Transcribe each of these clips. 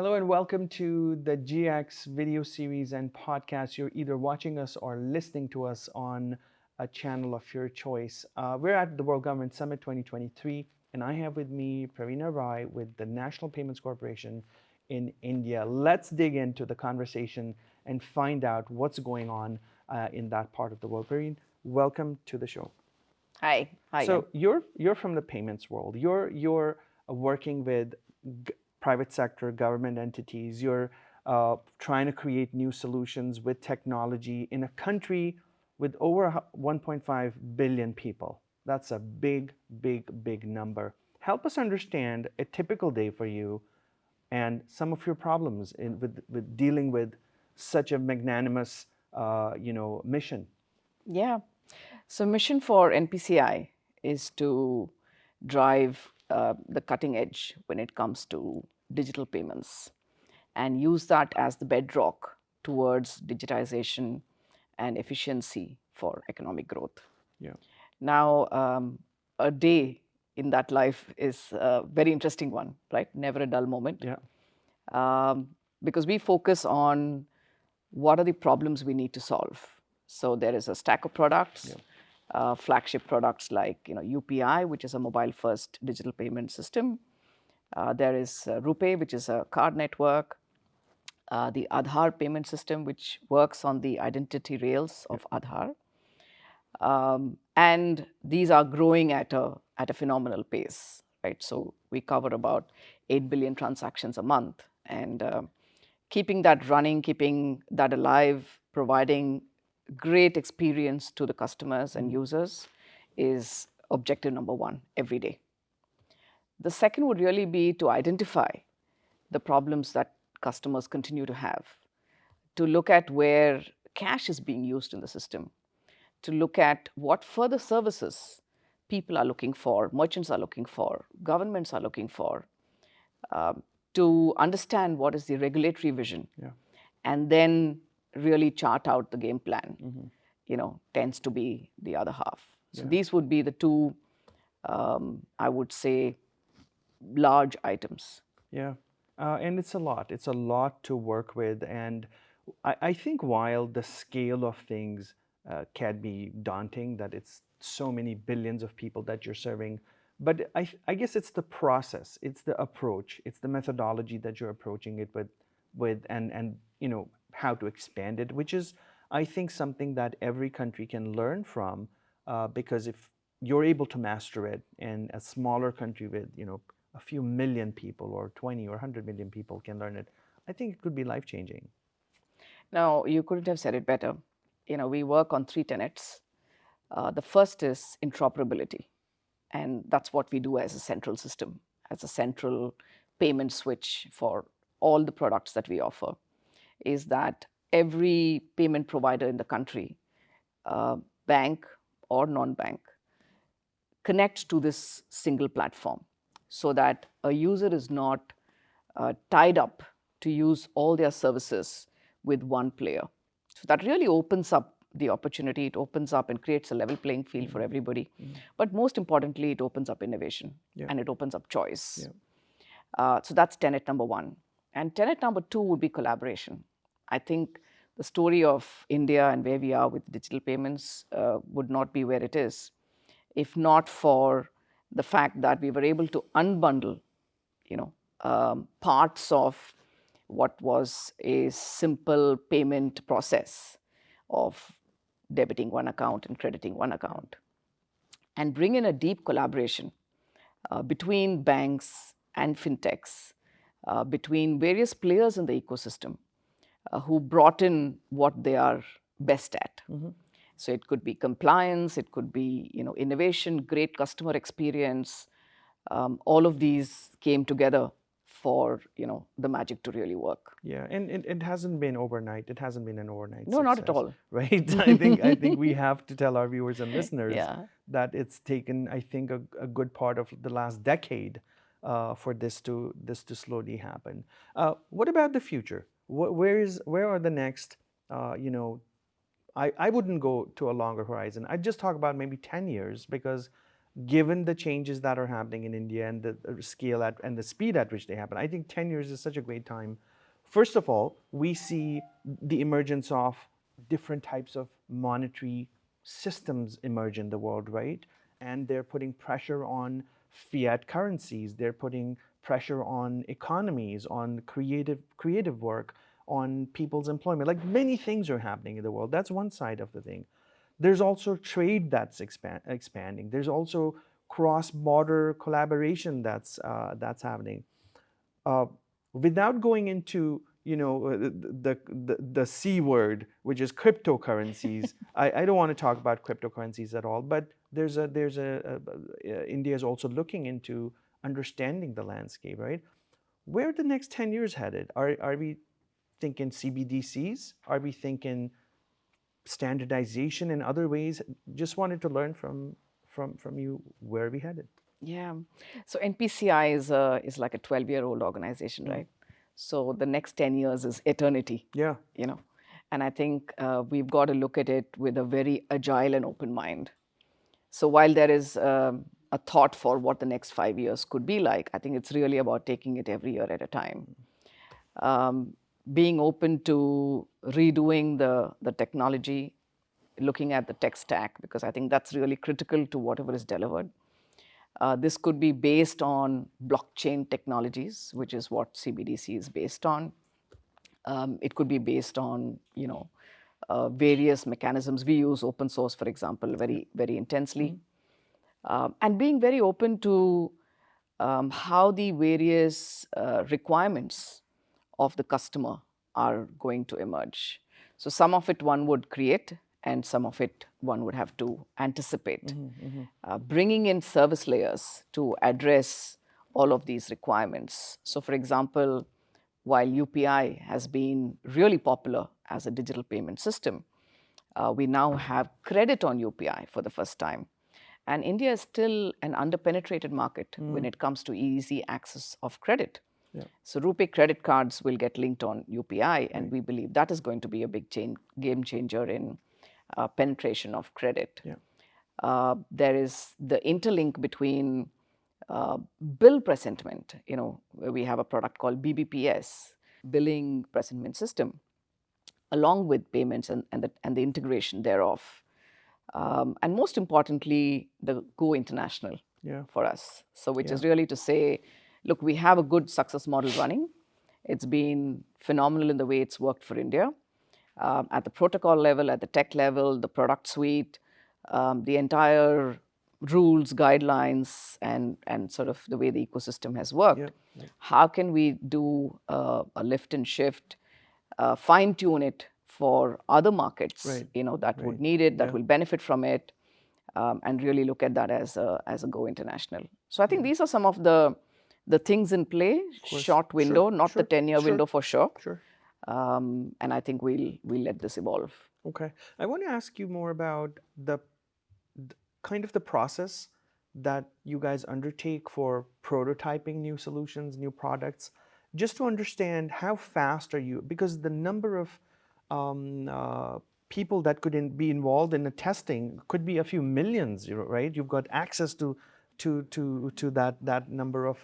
Hello and welcome to the GX video series and podcast. You're either watching us or listening to us on a channel of your choice. We're at the World Government Summit 2023, and I have with me Praveena Rai with the National Payments Corporation in India. Let's dig into the conversation and find out what's going on in that part of the world. Praveen, welcome to the show. Hi. Hi. So you're from the payments world. You're working with private sector, government entities. You're trying to create new solutions with technology in a country with over 1.5 billion people. That's a big, big, big number. Help us understand a typical day for you and some of your problems with dealing with such a magnanimous, mission. Yeah. So mission for NPCI is to drive the cutting edge when it comes to digital payments and use that as the bedrock towards digitization and efficiency for economic growth. Yeah. Now, a day in that life is a very interesting one, right? Never a dull moment. Yeah. Because we focus on what are the problems we need to solve. So there is a stack of products, flagship products like UPI, which is a mobile-first digital payment system. There is RuPay, which is a card network. The Aadhaar payment system, which works on the identity rails of Aadhaar. And these are growing at a phenomenal pace, right? So we cover about 8 billion transactions a month, and keeping that running, keeping that alive, providing great experience to the customers and users is objective number one every day. The second would really be to identify the problems that customers continue to have, to look at where cash is being used in the system, to look at what further services people are looking for, merchants are looking for, governments are looking for, to understand what is the regulatory vision, and then really chart out the game plan, tends to be the other half. So these would be the two, I would say, large items. Yeah, and it's a lot. It's a lot to work with, and I think while the scale of things can be daunting, that it's so many billions of people that you're serving, but I guess it's the process, it's the approach, it's the methodology that you're approaching it with, and how to expand it, which is I think something that every country can learn from, because if you're able to master it, and a smaller country with a few million people or 20 or 100 million people can learn it, I think it could be life-changing. Now, you couldn't have said it better. We work on three tenets. The first is interoperability, and that's what we do as a central system, as a central payment switch for all the products that we offer, is that every payment provider in the country, bank or non-bank, connects to this single platform so that a user is not tied up to use all their services with one player. So that really opens up the opportunity. It opens up and creates a level playing field for everybody. But most importantly, it opens up innovation and it opens up choice. So that's tenet number one. And tenet number two would be collaboration. I think the story of India and where we are with digital payments would not be where it is if not for the fact that we were able to unbundle, parts of what was a simple payment process of debiting one account and crediting one account, and bring in a deep collaboration between banks and fintechs, between various players in the ecosystem who brought in what they are best at. So it could be compliance, it could be innovation, great customer experience. All of these came together for the magic to really work. Yeah, and it hasn't been overnight. It hasn't been an overnight No, not at success, all. right? I think we have to tell our viewers and listeners Yeah. that it's taken, I think, a good part of the last decade for this to slowly happen. What about the future? Where are the next? I wouldn't go to a longer horizon. I'd just talk about maybe 10 years, because given the changes that are happening in India and the scale and the speed at which they happen. I think 10 years is such a great time. First of all, we see the emergence of different types of monetary systems emerge in the world, right? And they're putting pressure on fiat currencies. They're putting pressure on economies, on creative work, on people's employment. Like many things are happening in the world. That's one side of the thing. There's also trade that's expanding. There's also cross-border collaboration that's happening. Uh, Without going into the C word, which is cryptocurrencies. I don't want to talk about cryptocurrencies at all, but India is also looking into understanding the landscape, right? Where are the next 10 years headed? Are we thinking CBDCs? Are we thinking standardization in other ways? Just wanted to learn from you, where are we headed? Yeah. So NPCI is like a 12-year-old organization, right? So the next 10 years is eternity. Yeah. And I think we've got to look at it with a very agile and open mind. So while there is a thought for what the next 5 years could be like, I think it's really about taking it every year at a time. Being open to redoing the technology, looking at the tech stack, because I think that's really critical to whatever is delivered. This could be based on blockchain technologies, which is what CBDC is based on. It could be based on, various mechanisms. We use open source, for example, very, very intensely. And being very open to how the various requirements of the customer are going to emerge. So some of it one would create, and some of it one would have to anticipate. Bringing in service layers to address all of these requirements. So for example, while UPI has been really popular as a digital payment system, we now have credit on UPI for the first time. And India is still an underpenetrated market when it comes to easy access of credit. Yeah. So RuPay credit cards will get linked on UPI, and we believe that is going to be a big game changer in penetration of credit. Yeah. There is the interlink between bill presentment. We have a product called BBPS, billing presentment system, along with payments and the integration thereof. And most importantly, the go international Yeah. for us. So which is Yeah. really to say, look, we have a good success model running. It's been phenomenal in the way it's worked for India. At the protocol level, at the tech level, the product suite, the entire rules, guidelines, and sort of the way the ecosystem has worked. Yeah. How can we do a lift and shift, fine tune it for other markets, Right. that would Right. need it, that Yeah. will benefit from it, and really look at that as a go international. So I think these are some of the things in play. course. Short window, not the 10-year Sure. window for sure. Sure. And I think we'll let this evolve. Okay. I want to ask you more about the kind of the process that you guys undertake for prototyping new solutions, new products, just to understand how fast are you, because the number of people that could be involved in the testing could be a few millions, right? You've got access to that number of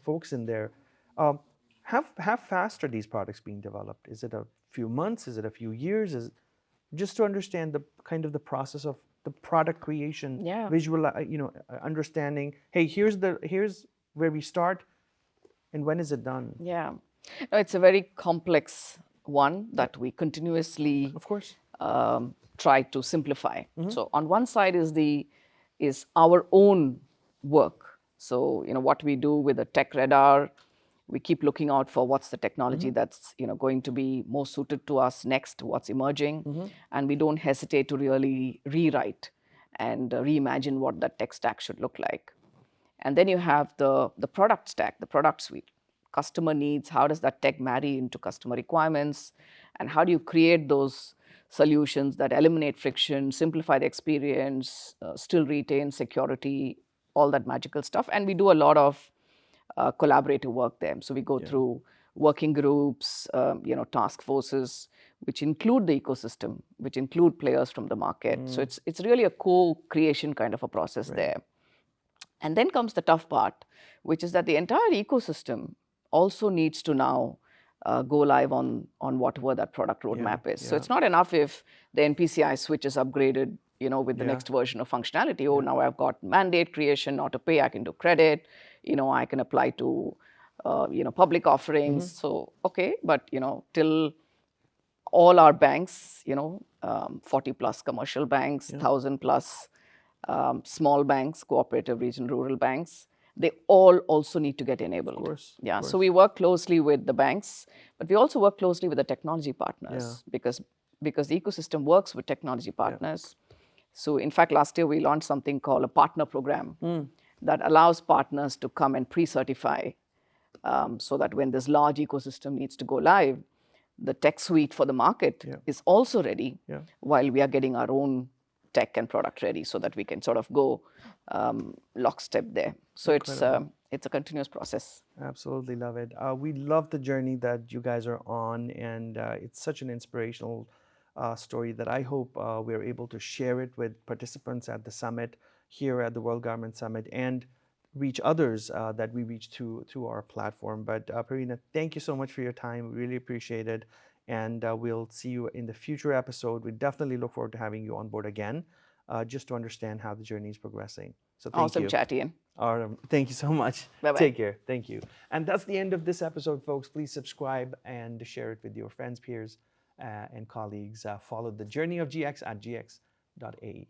folks in there. How fast are these products being developed? Is it a few months? Is it a few years? Just to understand the kind of the process of the product creation, Yeah. visual, understanding. Hey, here's where we start, and when is it done? Yeah. No, it's a very complex one that we continuously Of course. try to simplify. So on one side is our own work. So what we do with the tech radar, we keep looking out for what's the technology that's going to be most suited to us next, what's emerging, and we don't hesitate to really rewrite and reimagine what that tech stack should look like. And then you have the product stack, the product suite. Customer needs, how does that tech marry into customer requirements? And how do you create those solutions that eliminate friction, simplify the experience, still retain security, all that magical stuff? And we do a lot of collaborative work there. So we go through working groups, task forces, which include the ecosystem, which include players from the market. So it's really a co-creation kind of a process Right. there. And then comes the tough part, which is that the entire ecosystem also needs to now go live on whatever that product roadmap is. So Yeah. it's not enough if the NPCI switch is upgraded, with the Yeah. next version of functionality. Oh, Yeah. now I've got mandate creation, auto pay, I can do credit, I can apply to, public offerings. So, okay, but, till all our banks, 40 plus commercial banks, Yeah. 1,000 plus small banks, cooperative, regional, rural banks, they all also need to get Of enabled. course. Of Yeah, so course. we work closely with the banks, but we also work closely with the technology Yeah. partners because the ecosystem works with technology Yeah. partners. So in fact, last year we launched something called a partner program Mm. that allows partners to come and pre-certify so that when this large ecosystem needs to go live, the tech suite for the market Yeah. is also ready Yeah. while we are getting our own tech and product ready so that we can sort of go lockstep there. So Incredible. it's a continuous process. Absolutely love it. We love the journey that you guys are on, and it's such an inspirational story that I hope we're able to share it with participants at the summit here at the World Government Summit and reach others that we reach through our platform. But Praveena, thank you so much for your time. We really appreciate it, and we'll see you in the future episode. We definitely look forward to having you on board again, just to understand how the journey is progressing. So thank Awesome you. chat, Ian. All right. Thank you so much. Bye-bye. Take care. Thank you. And that's the end of this episode, folks. Please subscribe and share it with your friends, peers, and colleagues. Follow the journey of GX at gx.ae.